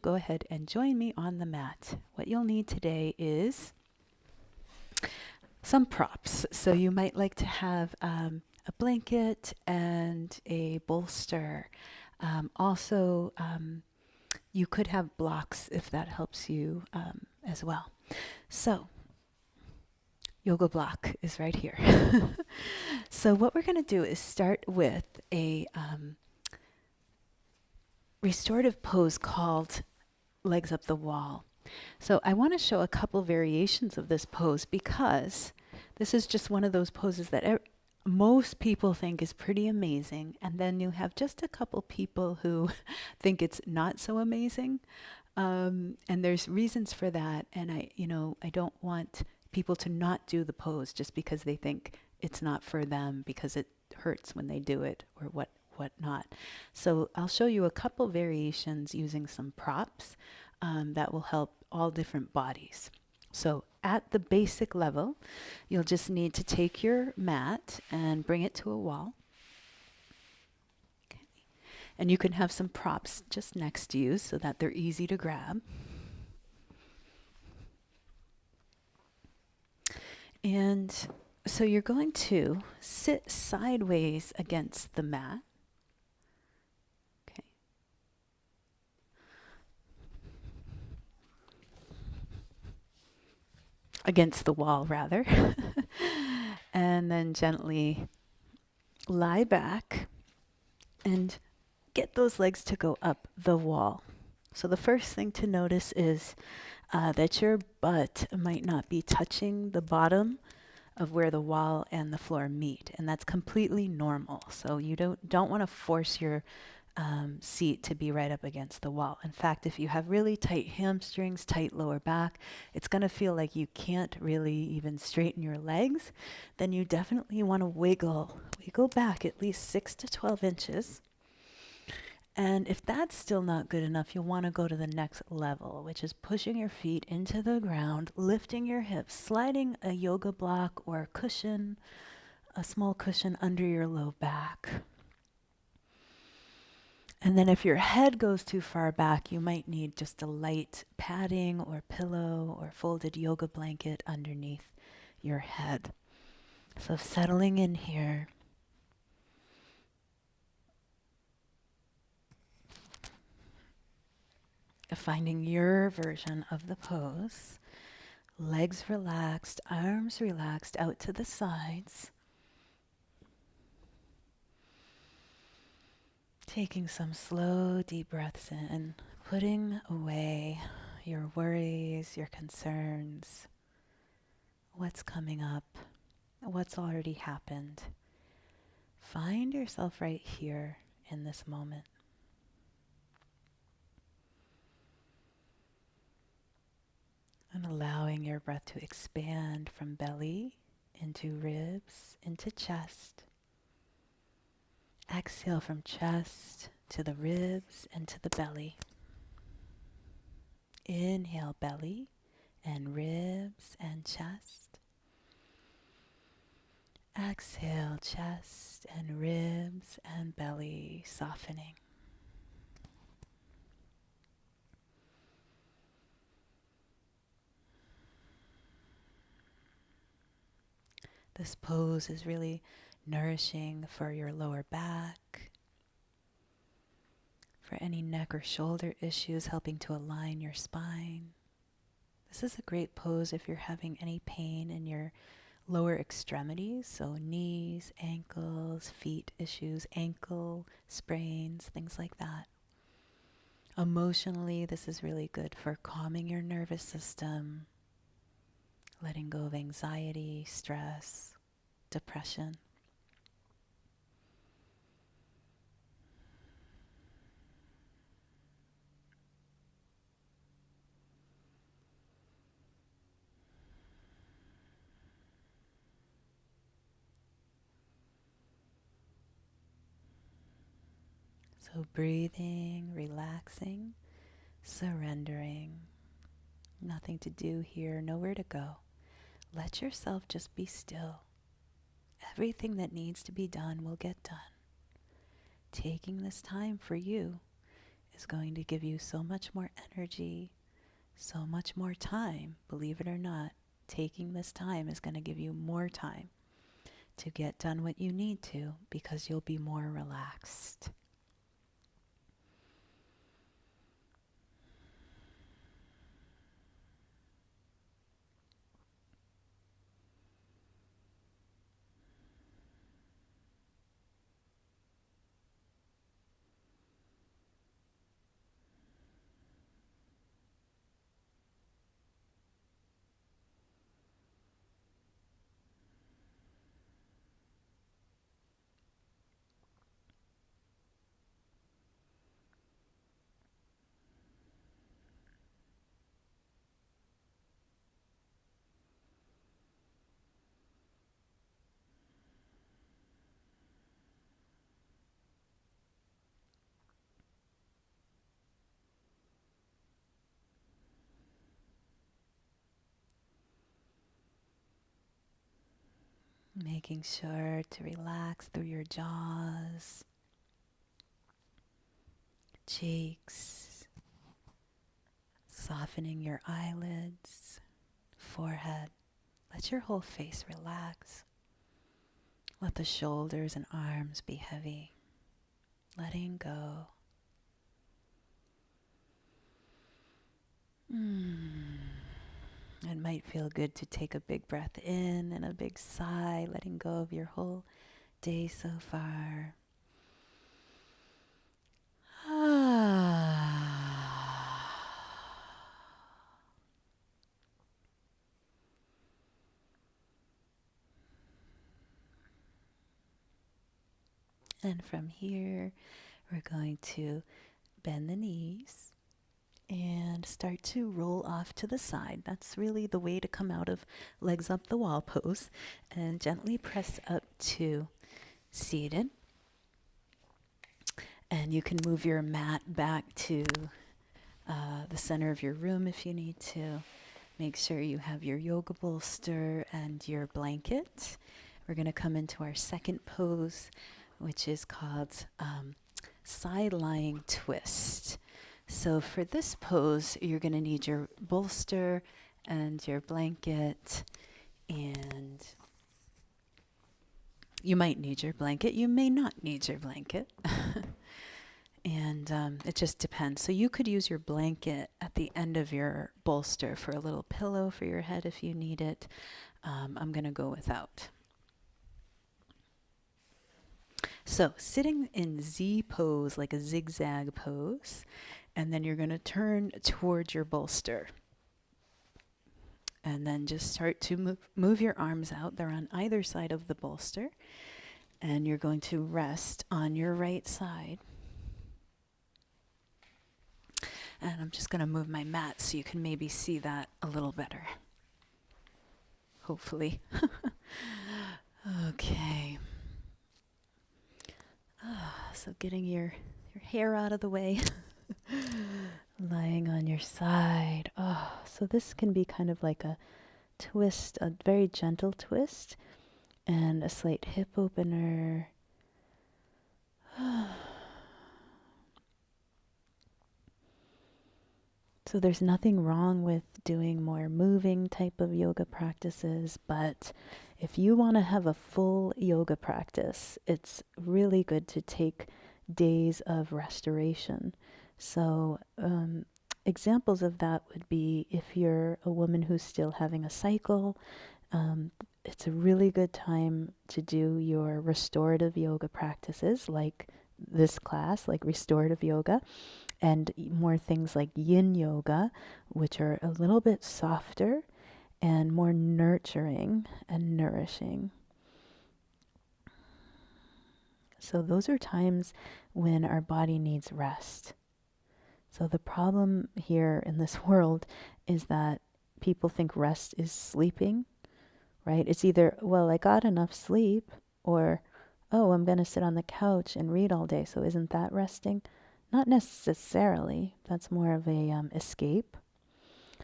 go ahead and join me on the mat. What you'll need today is some props. So you might like to have a blanket and a bolster. You could have blocks if that helps you as well. So yoga block is right here. So what we're going to do is start with a restorative pose called legs up the wall. So I want to show a couple variations of this pose because this is just one of those poses that most people think is pretty amazing, and then you have just a couple people who think it's not so amazing, and there's reasons for that. And I don't want people to not do the pose just because they think it's not for them because it hurts when they do it or whatnot. So I'll show you a couple variations using some props that will help all different bodies. So at the basic level, you'll just need to take your mat and bring it to a wall. Okay. And you can have some props just next to you so that they're easy to grab. And so you're going to sit sideways against the mat. Okay. Against the wall, rather. And then gently lie back and get those legs to go up the wall. So the first thing to notice is that your butt might not be touching the bottom of where the wall and the floor meet, and that's completely normal. So you don't want to force your seat to be right up against the wall. In fact, if you have really tight hamstrings, tight lower back, it's going to feel like you can't really even straighten your legs. Then you definitely want to wiggle back at least 6 to 12 inches. And if that's still not good enough, you'll want to go to the next level, which is pushing your feet into the ground, lifting your hips, sliding a yoga block or a cushion, a small cushion under your low back. And then if your head goes too far back, you might need just a light padding or pillow or folded yoga blanket underneath your head. So settling in here. Finding your version of the pose. Legs relaxed, arms relaxed out to the sides. Taking some slow, deep breaths in, putting away your worries, your concerns, what's coming up, what's already happened. Find yourself right here in this moment. And allowing your breath to expand from belly into ribs, into chest. Exhale from chest to the ribs and to the belly. Inhale belly and ribs and chest. Exhale chest and ribs and belly softening. This pose is really nourishing for your lower back, for any neck or shoulder issues, helping to align your spine. This is a great pose if you're having any pain in your lower extremities, so knees, ankles, feet issues, ankle sprains, things like that. Emotionally, this is really good for calming your nervous system, letting go of anxiety, stress, depression. So breathing, relaxing, surrendering. Nothing to do here, nowhere to go. Let yourself just be still. Everything that needs to be done will get done. Taking this time for you is going to give you so much more energy, so much more time. Believe it or not, taking this time is going to give you more time to get done what you need to, because you'll be more relaxed. Making sure to relax through your jaws, cheeks, softening your eyelids, forehead. Let your whole face relax. Let the shoulders and arms be heavy. Letting go. It might feel good to take a big breath in and a big sigh, letting go of your whole day so far. And from here, we're going to bend the knees and start to roll off to the side. That's really the way to come out of legs up the wall pose. And gently press up to seated. And you can move your mat back to the center of your room if you need to. Make sure you have your yoga bolster and your blanket. We're going to come into our second pose, which is called side lying twist. So for this pose, you're going to need your bolster and your blanket, and you might need your blanket. You may not need your blanket. And it just depends. So you could use your blanket at the end of your bolster for a little pillow for your head if you need it. I'm going to go without. So sitting in Z pose, like a zigzag pose, and then you're going to turn towards your bolster. And then just start to move your arms out. They're on either side of the bolster. And you're going to rest on your right side. And I'm just going to move my mat so you can maybe see that a little better. Hopefully. Okay. So getting your hair out of the way. Lying on your side. So this can be kind of like a twist, a very gentle twist, and a slight hip opener. So there's nothing wrong with doing more moving type of yoga practices, but if you want to have a full yoga practice, it's really good to take days of restoration. So examples of that would be if you're a woman who's still having a cycle, it's a really good time to do your restorative yoga practices like this class, like restorative yoga, and more things like yin yoga, which are a little bit softer and more nurturing and nourishing. So those are times when our body needs rest. So the problem here in this world is that people think rest is sleeping, right? It's either, well, I got enough sleep, or, oh, I'm going to sit on the couch and read all day, so isn't that resting? Not necessarily. That's more of a escape.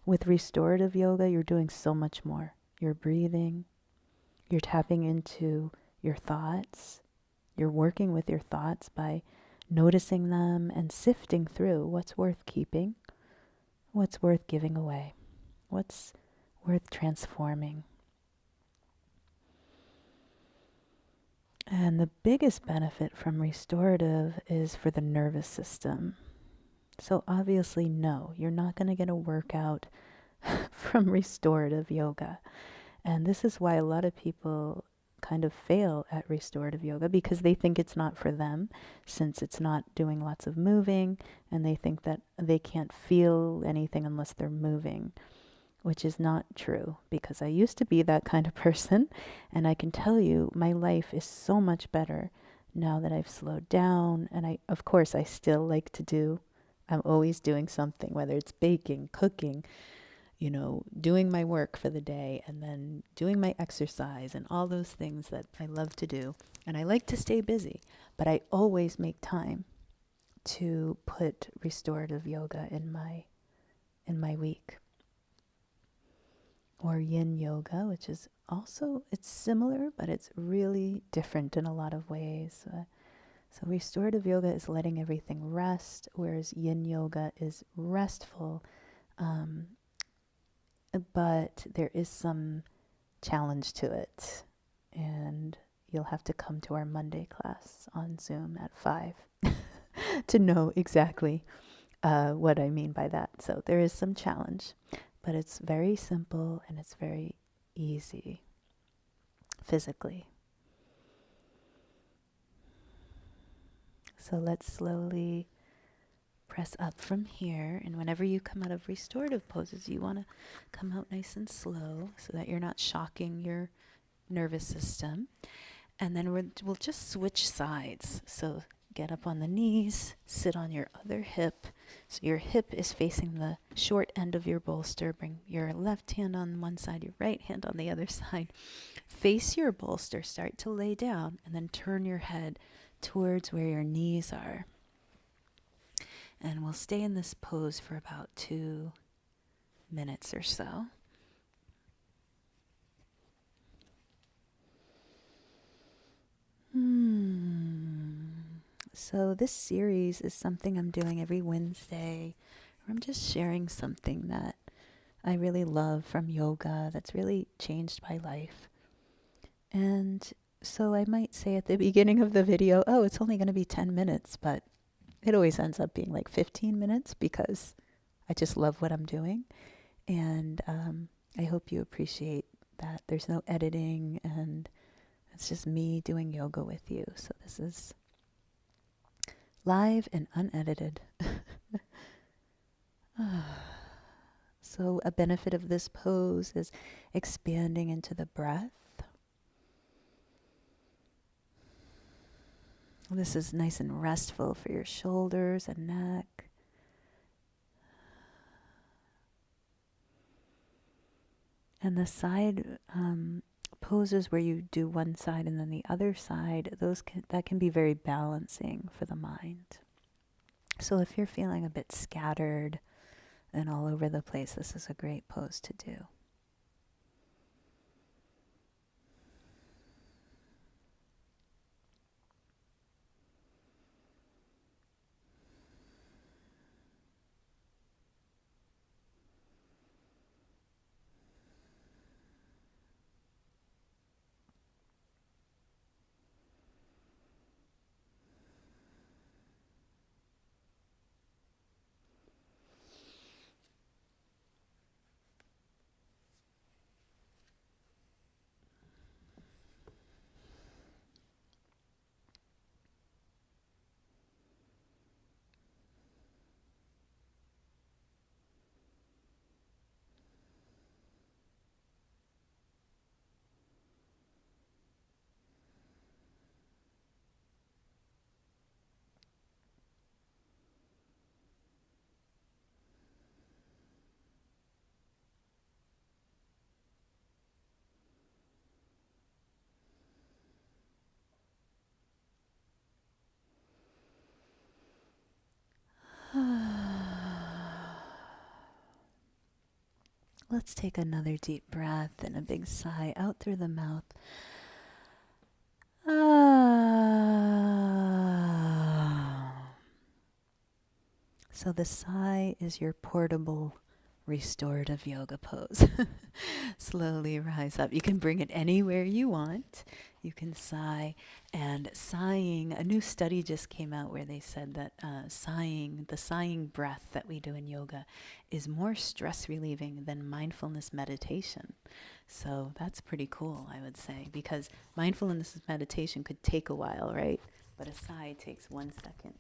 With restorative yoga, you're doing so much more. You're breathing. You're tapping into your thoughts. You're working with your thoughts by noticing them and sifting through what's worth keeping, what's worth giving away, what's worth transforming. And the biggest benefit from restorative is for the nervous system. So obviously, no, you're not going to get a workout from restorative yoga. And this is why a lot of people kind of fail at restorative yoga, because they think it's not for them, since it's not doing lots of moving, and they think that they can't feel anything unless they're moving, which is not true, because I used to be that kind of person, and I can tell you my life is so much better now that I've slowed down. And of course, I still like to do, I'm always doing something, whether it's baking, cooking, doing my work for the day, and then doing my exercise and all those things that I love to do. And I like to stay busy, but I always make time to put restorative yoga in my week. Or yin yoga, which is also, it's similar, but it's really different in a lot of ways. So restorative yoga is letting everything rest, whereas yin yoga is restful, but there is some challenge to it. And you'll have to come to our Monday class on Zoom at 5 to know exactly what I mean by that. So there is some challenge, but it's very simple and it's very easy physically. So let's slowly press up from here. And whenever you come out of restorative poses, you want to come out nice and slow so that you're not shocking your nervous system. And then we'll just switch sides. So get up on the knees, sit on your other hip. So your hip is facing the short end of your bolster. Bring your left hand on one side, your right hand on the other side. Face your bolster, start to lay down, and then turn your head towards where your knees are. And we'll stay in this pose for about 2 minutes or so. So this series is something I'm doing every Wednesday, where I'm just sharing something that I really love from yoga that's really changed my life. And so I might say at the beginning of the video, oh, it's only going to be 10 minutes, but it always ends up being like 15 minutes because I just love what I'm doing. And I hope you appreciate that there's no editing and it's just me doing yoga with you. So this is live and unedited. So a benefit of this pose is expanding into the breath. This is nice and restful for your shoulders and neck. And the side poses where you do one side and then the other side, that can be very balancing for the mind. So if you're feeling a bit scattered and all over the place, this is a great pose to do. Let's take another deep breath and a big sigh out through the mouth. So the sigh is your portable restorative yoga pose. Slowly rise up. You can bring it anywhere you want. You can sigh. And sighing, a new study just came out where they said that sighing, the sighing breath that we do in yoga, is more stress relieving than mindfulness meditation. So that's pretty cool, I would say, because mindfulness meditation could take a while, right? But a sigh takes 1 second.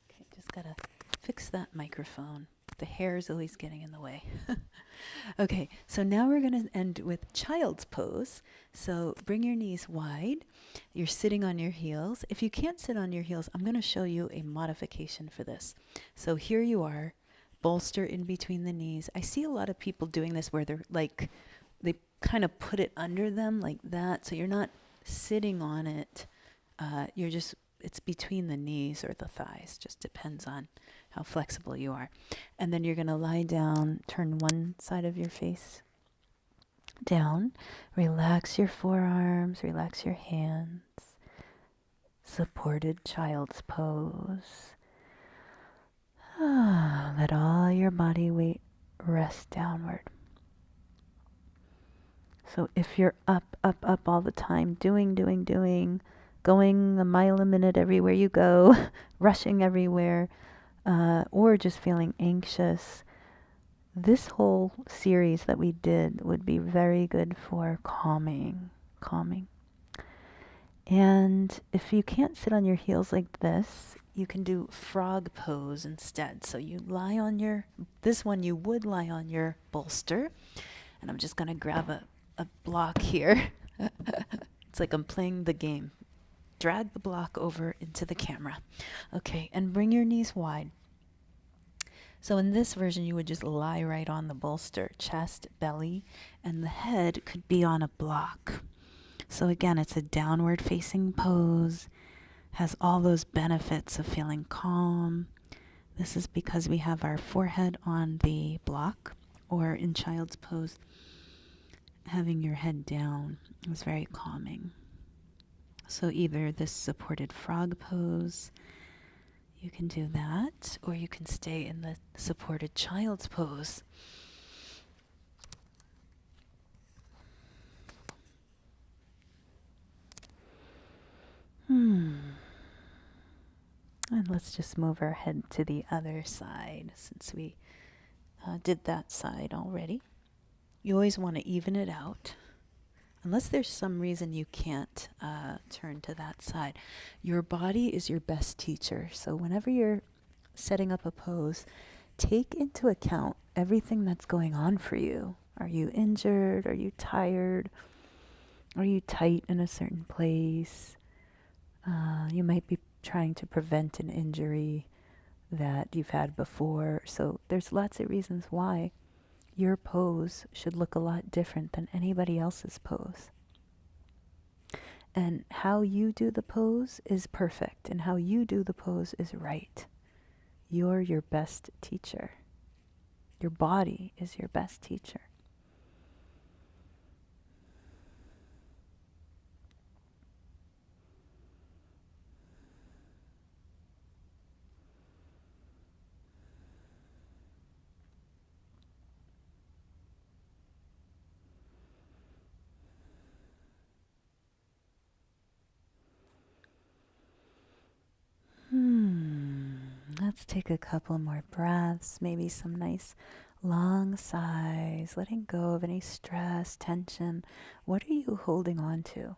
Okay, just gotta fix that microphone. The hair is always getting in the way. Okay, so now we're going to end with child's pose. So bring your knees wide. You're sitting on your heels. If you can't sit on your heels, I'm going to show you a modification for this. So here you are, bolster in between the knees. I see a lot of people doing this where they're like, they kind of put it under them like that. So you're not sitting on it. You're just, it's between the knees or the thighs. Just depends on how flexible you are. And then you're going to lie down, turn one side of your face down, relax your forearms, relax your hands, supported child's pose. Let all your body weight rest downward. So if you're up all the time, doing, going a mile a minute everywhere you go, rushing everywhere, or just feeling anxious, this whole series that we did would be very good for calming. And if you can't sit on your heels like this, you can do frog pose instead. So you lie on this one you would lie on your bolster. And I'm just going to grab a block here. It's like I'm playing the game. Drag the block over into the camera. Okay, and bring your knees wide. So in this version, you would just lie right on the bolster, chest, belly, and the head could be on a block. So again, it's a downward facing pose, has all those benefits of feeling calm. This is because we have our forehead on the block, or in child's pose, having your head down is very calming. So either this supported frog pose, you can do that, or you can stay in the supported child's pose. And let's just move our head to the other side since we did that side already. You always want to even it out. Unless there's some reason you can't turn to that side. Your body is your best teacher. So whenever you're setting up a pose, take into account everything that's going on for you. Are you injured? Are you tired? Are you tight in a certain place? You might be trying to prevent an injury that you've had before. So there's lots of reasons why your pose should look a lot different than anybody else's pose. And how you do the pose is perfect, and how you do the pose is right. You're your best teacher. Your body is your best teacher. Let's take a couple more breaths, maybe some nice long sighs, letting go of any stress, tension. What are you holding on to?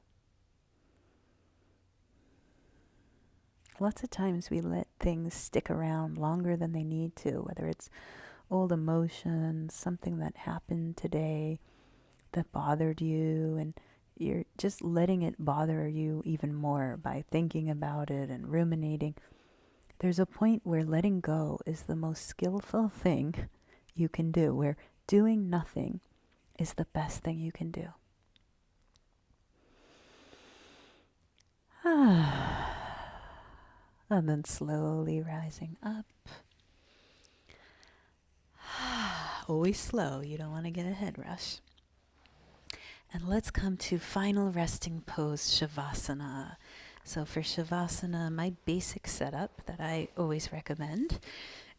Lots of times we let things stick around longer than they need to, whether it's old emotions, something that happened today that bothered you, and you're just letting it bother you even more by thinking about it and ruminating. There's a point where letting go is the most skillful thing you can do, where doing nothing is the best thing you can do. And then slowly rising up. Always slow, you don't want to get a head rush. And let's come to final resting pose, Savasana. So for Savasana, my basic setup that I always recommend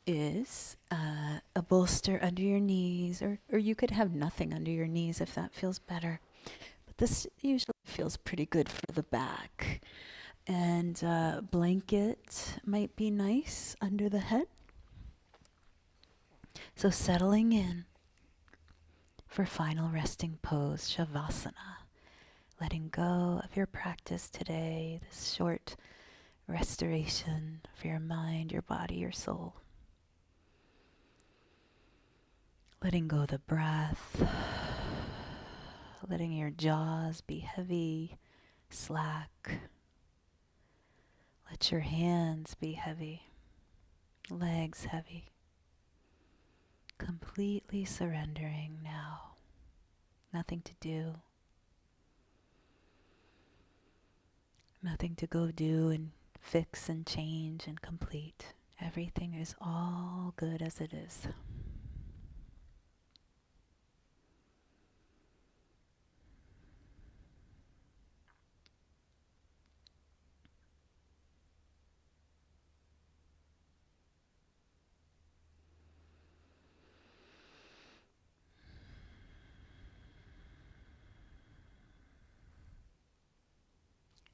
is a bolster under your knees, or you could have nothing under your knees if that feels better. But this usually feels pretty good for the back. And blanket might be nice under the head. So settling in for final resting pose, Savasana. Letting go of your practice today, this short restoration for your mind, your body, your soul. Letting go of the breath, letting your jaws be heavy, slack. Let your hands be heavy, legs heavy. Completely surrendering now. Nothing to do. Nothing to go do and fix and change and complete. Everything is all good as it is.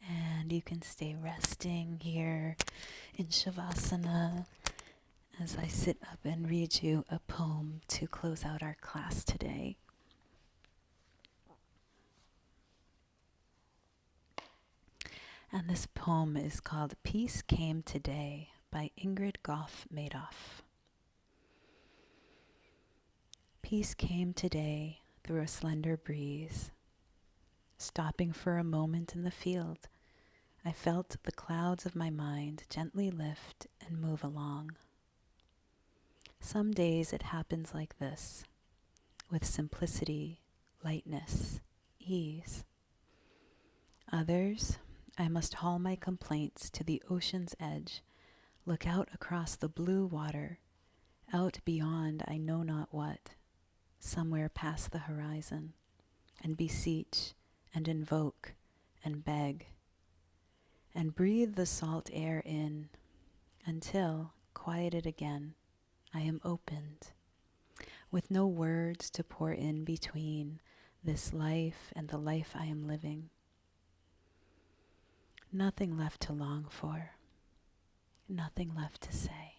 And you can stay resting here in Savasana as I sit up and read you a poem to close out our class today. And this poem is called Peace Came Today by Ingrid Goff Madoff. Peace came today through a slender breeze. Stopping for a moment in the field, I felt the clouds of my mind gently lift and move along. Some days it happens like this, with simplicity, lightness, ease. Others, I must haul my complaints to the ocean's edge, look out across the blue water, out beyond I know not what, somewhere past the horizon, and beseech and invoke and beg, and breathe the salt air in, until, quieted again, I am opened, with no words to pour in between this life and the life I am living. Nothing left to long for, nothing left to say.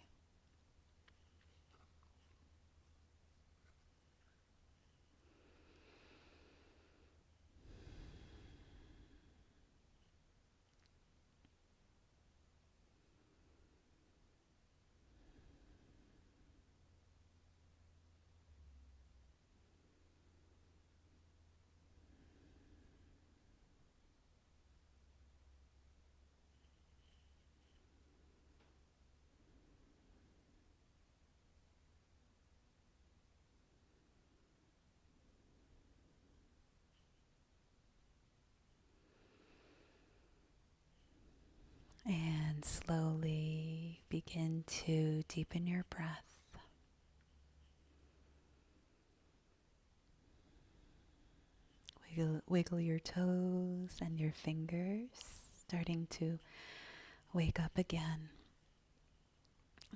And slowly begin to deepen your breath. Wiggle your toes and your fingers, starting to wake up again.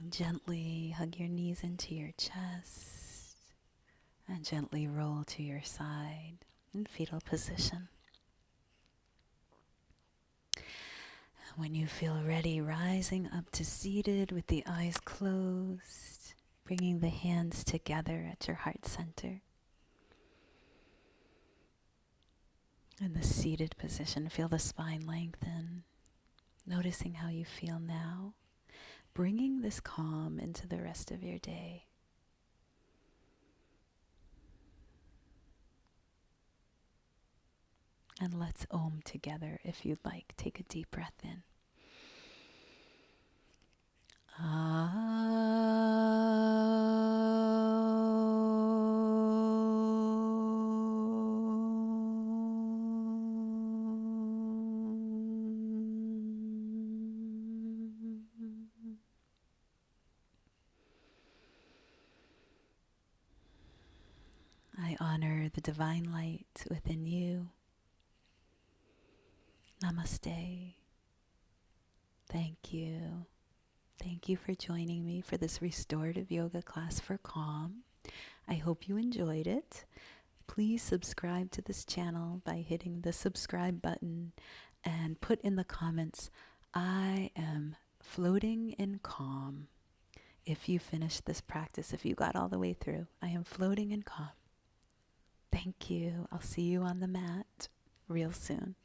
Gently hug your knees into your chest and gently roll to your side in fetal position. When you feel ready, rising up to seated with the eyes closed, bringing the hands together at your heart center. In the seated position, feel the spine lengthen, noticing how you feel now, bringing this calm into the rest of your day. And let's Om together if you'd like. Take a deep breath in. I honor the divine light within you. Namaste. Thank you. Thank you for joining me for this restorative yoga class for calm. I hope you enjoyed it. Please subscribe to this channel by hitting the subscribe button and put in the comments, I am floating in calm. If you finished this practice, if you got all the way through, I am floating in calm. Thank you. I'll see you on the mat real soon.